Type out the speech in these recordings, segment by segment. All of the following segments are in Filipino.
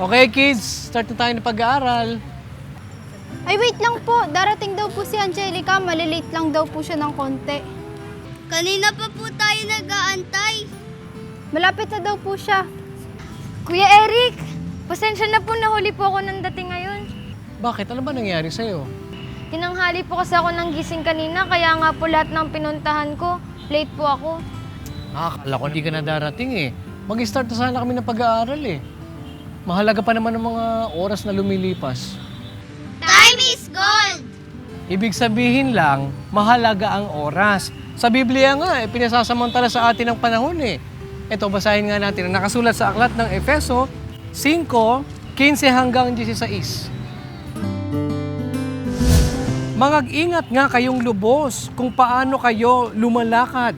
Okay kids, start na tayo ng pag-aaral. Ay, wait lang po. Darating daw po si Angelica. Malilate lang daw po siya ng konti. Kanina pa po tayo nag-aantay. Malapit na daw po siya. Kuya Eric, pasensya na po, nahuli po ako ng dating ngayon. Bakit? Ano ba nangyari sa'yo? Tinanghali po kasi ako ng gising kanina, kaya nga po lahat ng pinuntahan ko, late po ako. Akala ko hindi ka na darating eh. Mag-start na sana kami ng pag-aaral eh. Mahalaga pa naman ang mga oras na lumilipas. Time is gold! Ibig sabihin lang, mahalaga ang oras. Sa Biblia nga, pinasasamantala sa atin ang panahon eh. Ito, basahin nga natin ang nakasulat sa aklat ng Efeso 5:15 hanggang 16. Mag-ingat nga kayong lubos kung paano kayo lumalakad.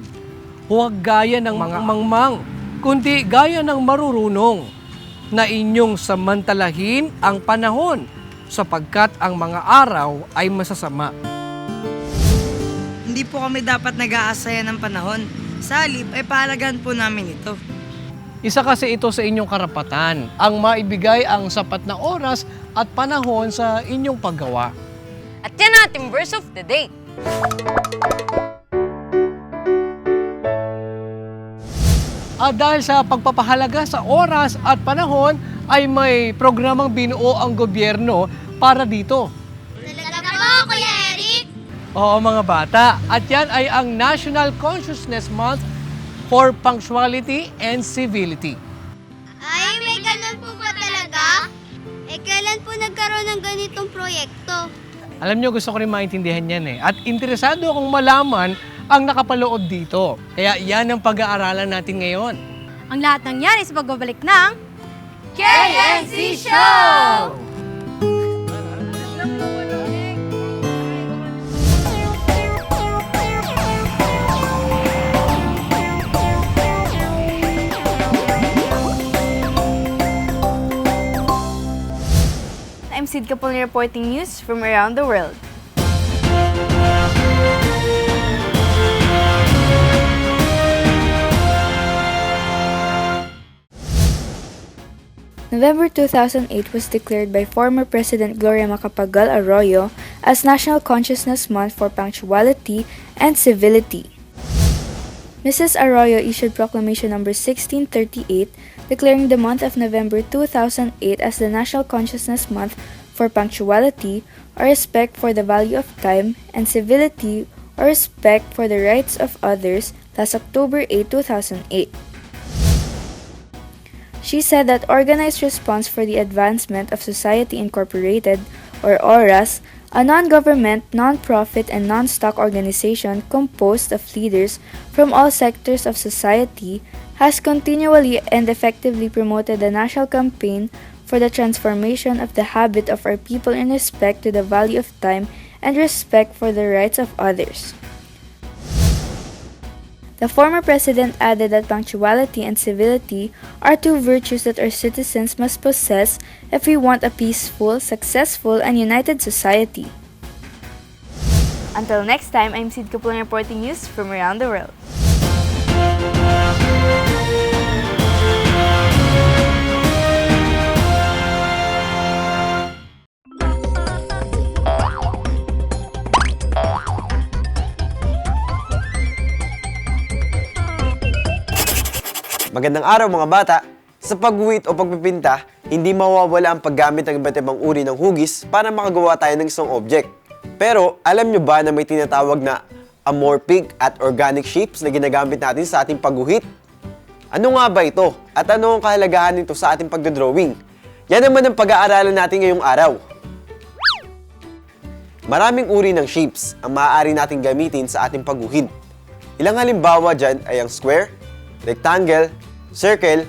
Huwag gaya ng mga mangmang, kundi gaya ng marurunong na inyong samantalahin ang panahon sapagkat ang mga araw ay masasama. Hindi po kami dapat nag-aasaya ng panahon. Sa halip ay pahalagahan po namin ito. Isa kasi ito sa inyong karapatan, ang maibigay ang sapat na oras at panahon sa inyong paggawa. At yan ating verse of the day. At dahil sa pagpapahalaga sa oras at panahon, ay may programang binuo ang gobyerno para dito. Talaga po, Kuya Eric? Oo mga bata, at yan ay ang National Consciousness Month for Punctuality and Civility. Ay, may ganun po ba talaga? Kailan po nagkaroon ng ganitong proyekto? Alam nyo, gusto ko rin maintindihan yan eh. At interesado akong malaman ang nakapaloob dito. Kaya yan ang pag-aaralan natin ngayon. Ang lahat ng yan is pagbabalik ng KNC Show! I'm Sid Kapulni reporting news from around the world. November 2008 was declared by former President Gloria Macapagal Arroyo as National Consciousness Month for Punctuality and Civility. Mrs. Arroyo issued Proclamation Number 1638 declaring the month of November 2008 as the National Consciousness Month for Punctuality, or respect for the value of time, and civility, or respect for the rights of others, last October 8, 2008. She said that Organized Response for the Advancement of Society Incorporated, or ORAS, a non-government, non-profit, and non-stock organization composed of leaders from all sectors of society, has continually and effectively promoted the national campaign for the transformation of the habit of our people in respect to the value of time and respect for the rights of others. The former president added that punctuality and civility are two virtues that our citizens must possess if we want a peaceful, successful, and united society. Until next time, I'm Sid Kapulni reporting news from around the world. Magandang araw mga bata! Sa pagguhit o pagpipinta, hindi mawawala ang paggamit ng iba't ibang uri ng hugis para makagawa tayo ng isang object. Pero alam nyo ba na may tinatawag na amorphic at organic shapes na ginagamit natin sa ating pagguhit? Ano nga ba ito? At ano ang kahalagahan nito sa ating pagdodrawing? Yan naman ang pag-aaralan natin ngayong araw. Maraming uri ng shapes ang maaari nating gamitin sa ating pagguhit. Ilang halimbawa dyan ay ang square, rectangle, circle,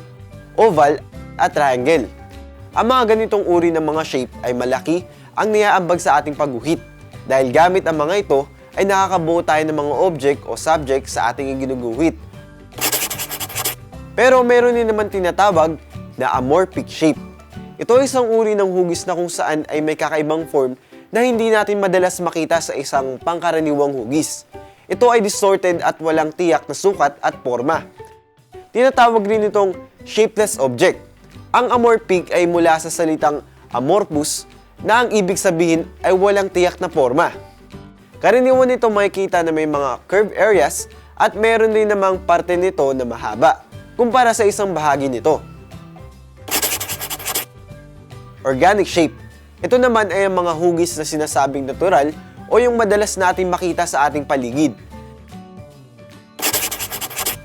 oval, at triangle. Ang mga ganitong uri ng mga shape ay malaki ang niaambag sa ating pagguhit dahil gamit ang mga ito ay nakakabuo tayo ng mga object o subject sa ating ginuguhit. Pero meron din naman tinatawag na amorphic shape. Ito ay isang uri ng hugis na kung saan ay may kakaibang form na hindi natin madalas makita sa isang pangkaraniwang hugis. Ito ay distorted at walang tiyak na sukat at forma. Tinatawag rin itong shapeless object. Ang amorphic ay mula sa salitang amorphous na ang ibig sabihin ay walang tiyak na forma. Karaniwan nito makikita na may mga curved areas at meron din namang parte nito na mahaba kumpara sa isang bahagi nito. Organic shape. Ito naman ay ang mga hugis na sinasabing natural o yung madalas natin makita sa ating paligid.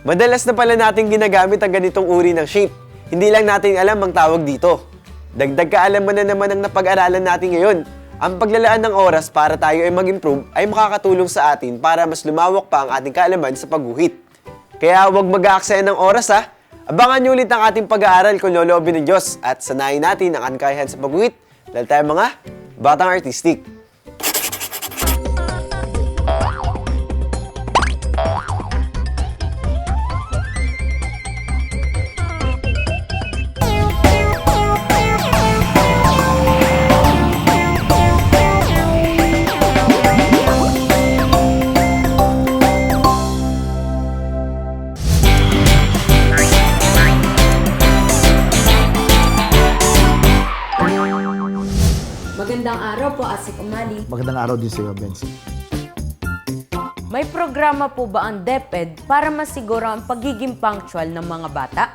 Madalas na pala natin ginagamit ang ganitong uri ng shape. Hindi lang natin alam ang tawag dito. Dagdag kaalaman na naman ang napag-aralan natin ngayon. Ang paglalaan ng oras para tayo ay mag-improve ay makakatulong sa atin para mas lumawak pa ang ating kaalaman sa pagguhit. Kaya huwag mag-aaksaya ng oras ha. Abangan niyo ulit ang ating pag-aaral kung loloobin ng Diyos at sanayin natin ang kakayahan sa pagguhit dahil tayo mga batang artistic. Magandang araw po, Asik Umali. Magandang araw din sa iyo, Bensi. May programa po ba ang DepEd para masiguro ang pagiging punctual ng mga bata?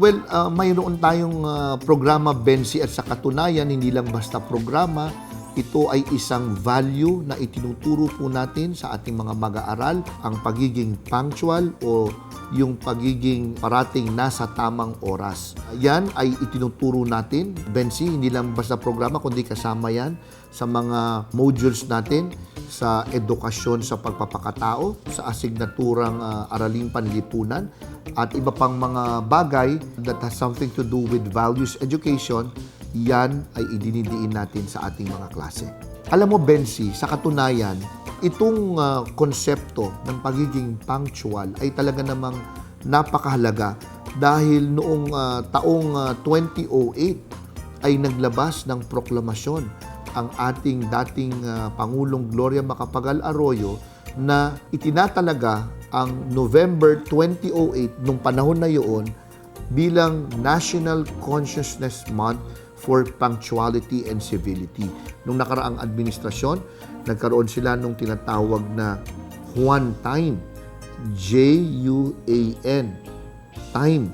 Well, mayroon tayong programa, Bensi, at sa katunayan, hindi lang basta programa, ito ay isang value na itinuturo po natin sa ating mga mag-aaral, ang pagiging punctual o yung pagiging parating nasa tamang oras. Yan ay itinuturo natin, Bensi, hindi lang basta programa, kundi kasama yan sa mga modules natin sa edukasyon sa pagpapakatao, sa asignaturang araling panlipunan, at iba pang mga bagay that has something to do with values education, yan ay idinidiin natin sa ating mga klase. Alam mo, Bensi, sa katunayan, itong konsepto ng pagiging punctual ay talaga namang napakahalaga dahil noong taong 2008 ay naglabas ng proklamasyon ang ating dating Pangulong Gloria Macapagal Arroyo na itinatalaga ang November 2008 nung panahon na yun bilang National Consciousness Month for Punctuality and Civility. Nung nakaraang administrasyon, nagkaroon sila nung tinatawag na Juan Time, J-U-A-N, Time,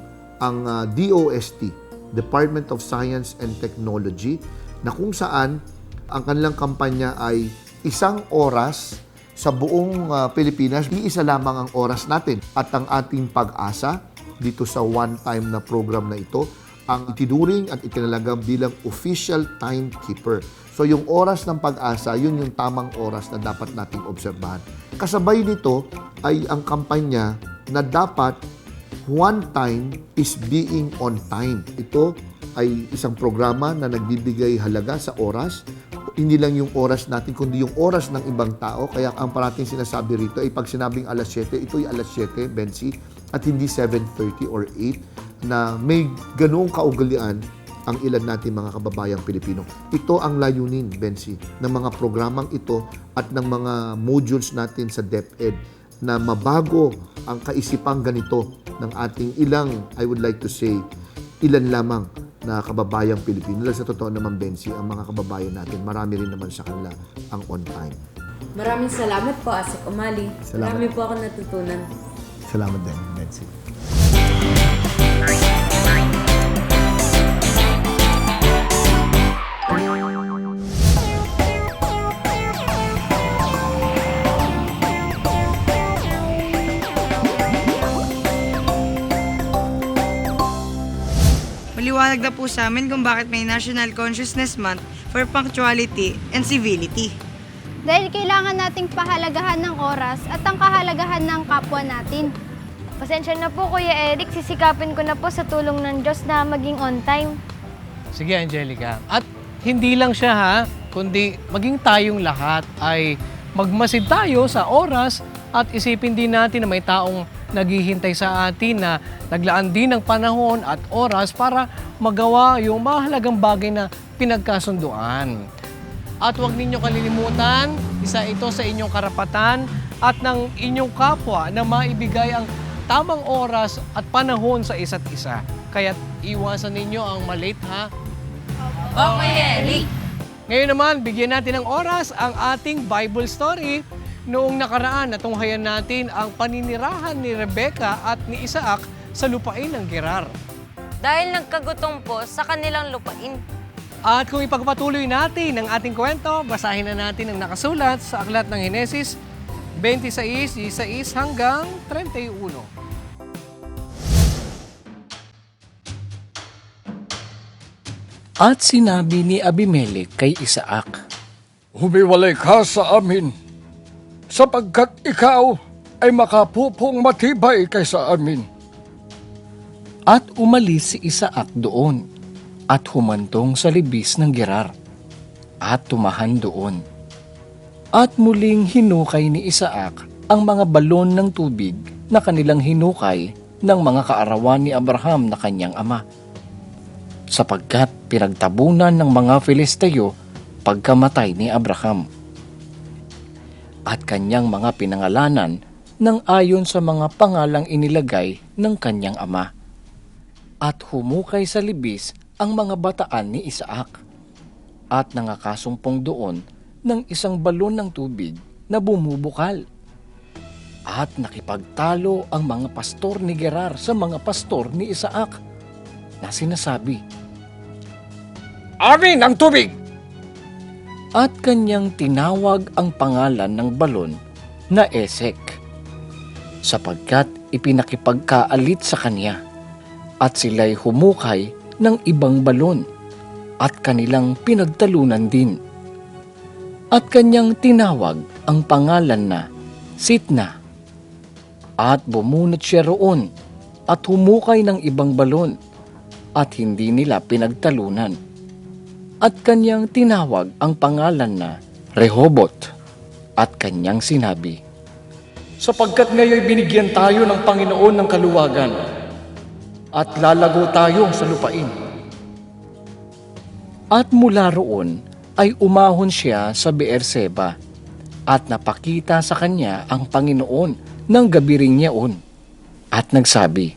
ang DOST, Department of Science and Technology, na kung saan ang kanilang kampanya ay 1 oras sa buong Pilipinas, iisa lamang ang oras natin. At ang ating pag-asa dito sa One Time na program na ito, ang itinuring at itinalaga bilang official timekeeper. So yung oras ng pag-asa, yun yung tamang oras na dapat nating obserbahan. Kasabay nito ay ang kampanya na dapat one time is being on time. Ito ay isang programa na nagbibigay halaga sa oras. Hindi lang yung oras natin, kundi yung oras ng ibang tao. Kaya ang parating sinasabi rito ay pag sinabing alas 7, ito ay alas 7, Bensi, at hindi 7:30 or 8, na may ganoong kaugalian ang ilan natin mga kababayang Pilipino. Ito ang layunin, Bensi, ng mga programang ito at ng mga modules natin sa DepEd na mabago ang kaisipang ganito ng ating ilang, I would like to say, ilan lamang na kababayang Pilipino. Dahil sa totoo naman, Bensi, ang mga kababayan natin, marami rin naman sa kanila ang on time. Maraming salamat po, Asik Umali. Salamat. Marami po ako natutunan. Salamat din, Bensi. Maliwanag na po sa amin kung bakit may National Consciousness Month for Punctuality and Civility. Dahil kailangan nating pahalagahan ng oras at ang kahalagahan ng kapwa natin. Pasensya na po, Kuya Eric. Sisikapin ko na po sa tulong ng Diyos na maging on time. Sige, Angelica. At hindi lang siya ha, kundi maging tayong lahat ay magmasid tayo sa oras at isipin din natin na may taong naghihintay sa atin na naglaan din ng panahon at oras para magawa yung mahalagang bagay na pinagkasunduan. At huwag ninyo kalilimutan, isa ito sa inyong karapatan at ng inyong kapwa na maibigay ang tamang oras at panahon sa isa't isa. Kaya't iwasan ninyo ang malate, ha? Okay, Eric. Ngayon naman, bigyan natin ng oras ang ating Bible story. Noong nakaraan, natunghayan natin ang paninirahan ni Rebecca at ni Isaac sa lupain ng Gerar. Dahil nagkagutom po sa kanilang lupain. At kung ipagpatuloy natin ang ating kwento, basahin na natin ang nakasulat sa Aklat ng Henesis 26, 16 hanggang 31. At sinabi ni Abimelech kay Isaac, Humiwalay ka sa amin, sapagkat ikaw ay makapupong matibay kaysa amin. At umalis si Isaac doon at humantong sa libis ng Gerar at tumahan doon. At muling hinukay ni Isaac ang mga balon ng tubig na kanilang hinukay ng mga kaarawan ni Abraham na kanyang ama, sapagkat pinagtabunan ng mga Filisteo pagkamatay ni Abraham. At kanyang mga pinangalanan ng ayon sa mga pangalang inilagay ng kanyang ama. At humukay sa libis ang mga bataan ni Isaac. At nangakasumpong doon ng isang balon ng tubig na bumubukal. At nakipagtalo ang mga pastor ni Gerar sa mga pastor ni Isaac na sinasabi, Amin ang tubig! At kanyang tinawag ang pangalan ng balon na Esek, sapagkat ipinakipagkaalit sa kanya, at sila'y humukay ng ibang balon, at kanilang pinagtalunan din. At kanyang tinawag ang pangalan na Sitna, at bumunot siya roon, at humukay ng ibang balon, at hindi nila pinagtalunan. At kanyang tinawag ang pangalan na Rehoboth, at kanyang sinabi, Sapagkat ngayon binigyan tayo ng Panginoon ng kaluwagan, at lalago tayo sa lupain. At mula roon ay umahon siya sa Beerseba, at napakita sa kanya ang Panginoon ng gabi ring yaon, at nagsabi,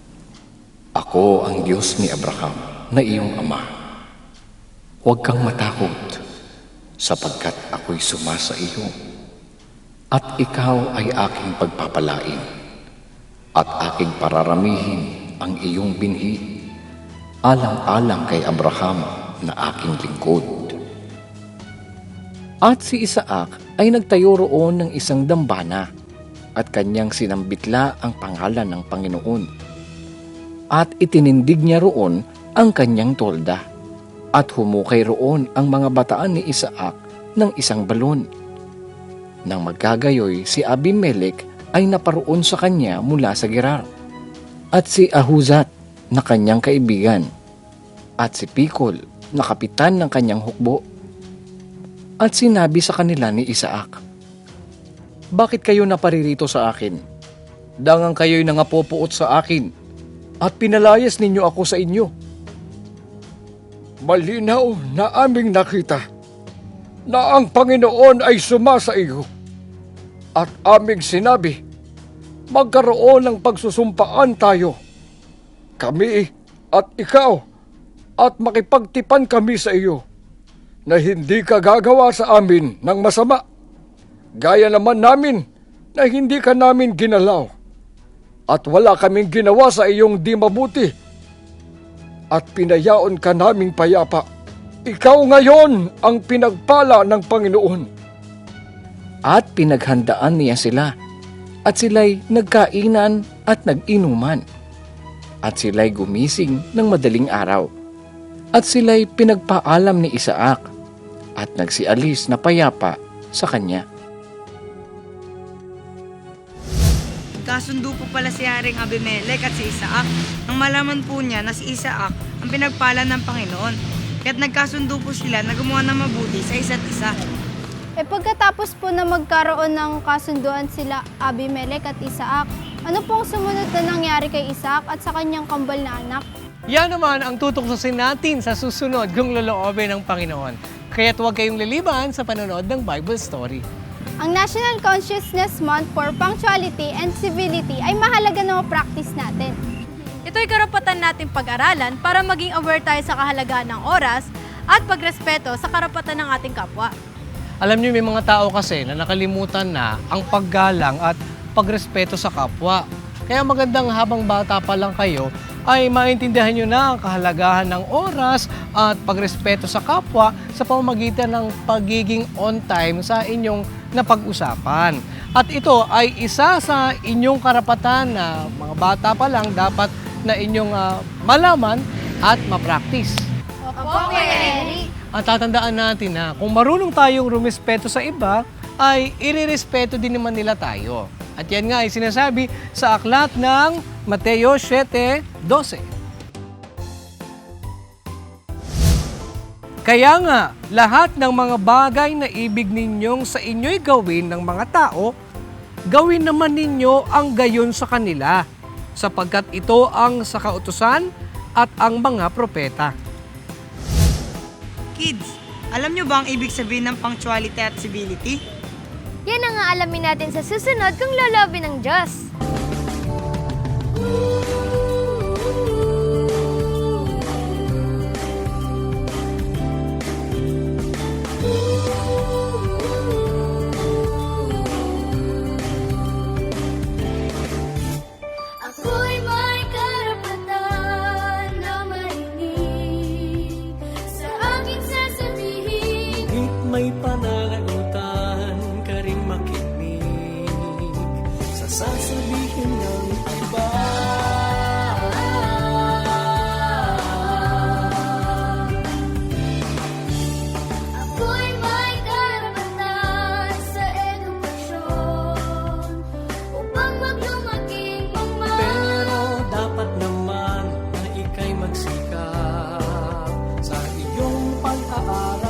Ako ang Diyos ni Abraham na iyong ama. Huwag kang matakot, sapagkat ako'y sumasa iyo, at ikaw ay aking pagpapalain, at aking pararamihin ang iyong binhi, alang-alang kay Abraham na aking lingkod. At si Isaac ay nagtayo roon ng isang dambana, at kanyang sinambitla ang pangalan ng Panginoon. At itinindig niya roon ang kanyang tolda, at humukay roon ang mga bataan ni Isaac ng isang balon. Nang magkagayoy, si Abimelech ay naparoon sa kanya mula sa Gerar, at si Ahuzat na kanyang kaibigan, at si Pikol na kapitan ng kanyang hukbo. At sinabi sa kanila ni Isaac, Bakit kayo naparirito sa akin? Dangang kayo'y nangapopuot sa akin, at pinalayas ninyo ako sa inyo. Malinaw na aming nakita na ang Panginoon ay sumasa iyo, at aming sinabi, magkaroon ng pagsusumpaan tayo, kami at ikaw, at makipagtipan kami sa iyo, na hindi ka gagawa sa amin ng masama, gaya naman namin na hindi ka namin ginalaw, at wala kaming ginawa sa iyong di mabuti, at pinayaon ka naming payapa. Ikaw ngayon ang pinagpala ng Panginoon. At pinaghandaan niya sila, at sila'y nagkainan at nag-inuman. At sila'y gumising ng madaling araw, at sila'y pinagpaalam ni Isaac, at nagsialis na payapa sa kanya. Kasundo po pala si Haring Abimelech at si Isaac nang malaman po niya na si Isaac ang pinagpala ng Panginoon. Kaya't nagkasundo po sila na gumawa ng mabuti sa isa't isa. Pagkatapos po na magkaroon ng kasunduan sila Abimelech at Isaac, ano pong sumunod na nangyari kay Isaac at sa kanyang kambal na anak? Yan naman ang tutuksosin natin sa susunod kung loloobin ng Panginoon. Kaya't huwag kayong liliban sa panonood ng Bible story. Ang National Consciousness Month for Punctuality and Civility ay mahalaga na ma-practice natin. Ito Ito'y karapatan nating pag-aralan para maging aware tayo sa kahalagahan ng oras at pagrespeto sa karapatan ng ating kapwa. Alam niyo, may mga tao kasi na nakalimutan na ang paggalang at pagrespeto sa kapwa. Kaya magandang habang bata pa lang kayo ay maintindihan nyo na ang kahalagahan ng oras at pagrespeto sa kapwa sa pamamagitan ng pagiging on time sa inyong napag-usapan. At ito ay isa sa inyong karapatan na mga bata pa lang dapat na inyong malaman at ma-practice. Opo, Kuya. At tatandaan natin na kung marunong tayong rumespeto sa iba, ay irirespeto din naman nila tayo. At yan nga ay sinasabi sa aklat ng Mateo 7:12. Kaya nga, lahat ng mga bagay na ibig ninyong sa inyo'y gawin ng mga tao, gawin naman ninyo ang gayon sa kanila, sapagkat ito ang sa kautusan at ang mga propeta. Kids, alam nyo ba ang ibig sabihin ng punctuality at civility? Yan ang aalamin natin sa susunod kung lolobin ng Diyos. Ako'y may karapatan na marinig sa aking sasabihin. Ngunit may pananagutan ka rin makinig sa sasabihin ng iba. Ako'y may karapatan sa edukasyon upang maglumaking Pero dapat naman na ika'y magsikap sa iyong pag-aaral.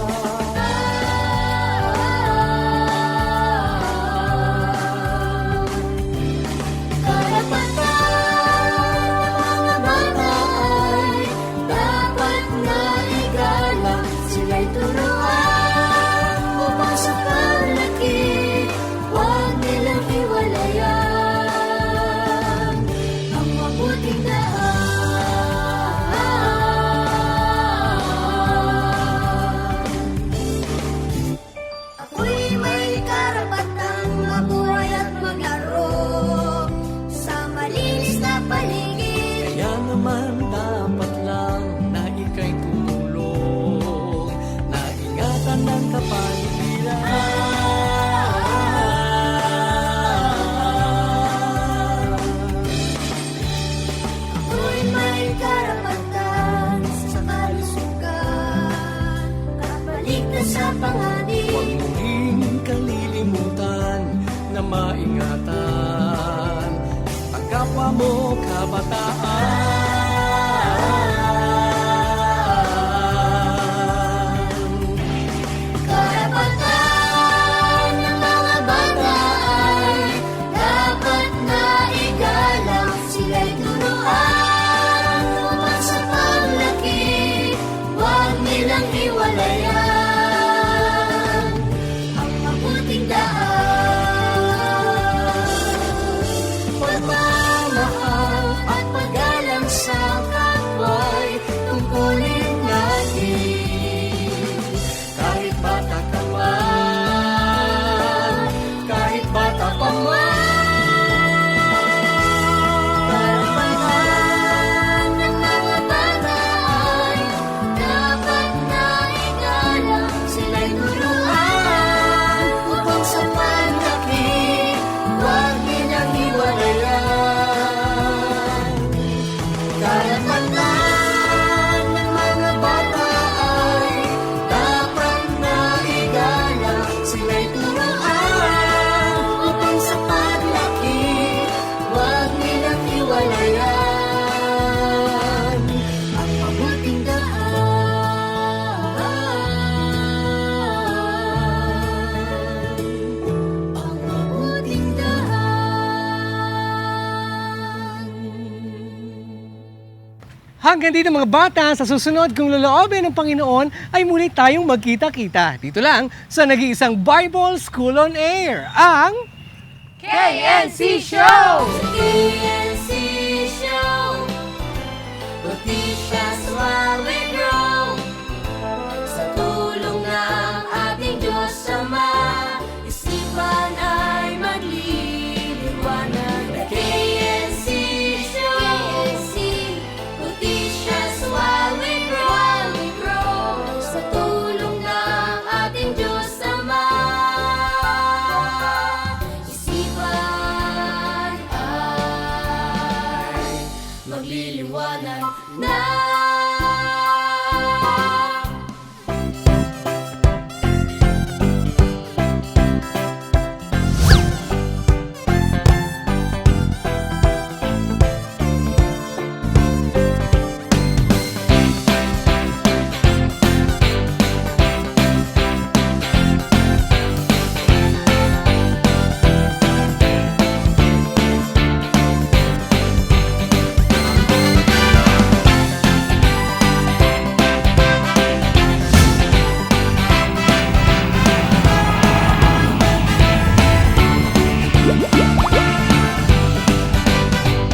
Ako'y may karapatang mabuhay at maglaro sa malinis na paligid. Kaya naman dapat lang na ika'y tumulong, na ingatan ng kapaligiran. Ako'y may karapatan sa kalusugan, kapaligtas sa panganib. Huwag muling kalilimutan na maingatan ang kapwa mo kabataan. Karapatan ng mga bata ay dapat na igalang. Sila'y turuan upang sa paglaki huwag nilang hiwalayan ang mabuting daan. Pagmamahal at paggalang sa kapwa'y tungkulin natin. Kahit bata ka man, kahit bata pa man. Karapatan ng mga bata ay dapat na igalang. Sila'y turuan upang sa paglaki huwag nilang hiwalayan. Karapatan ng mga bata ay dapat na igalang. Sila'y turuan upang sa paglaki huwag nilang hiwalayan ang mabuting daan. Ang mabuting daan. Hanggang dito mga bata, sa susunod kung loloobin ng Panginoon ay muli tayong magkita-kita. Dito lang sa nag-iisang Bible School on Air, ang KNC Show! KNC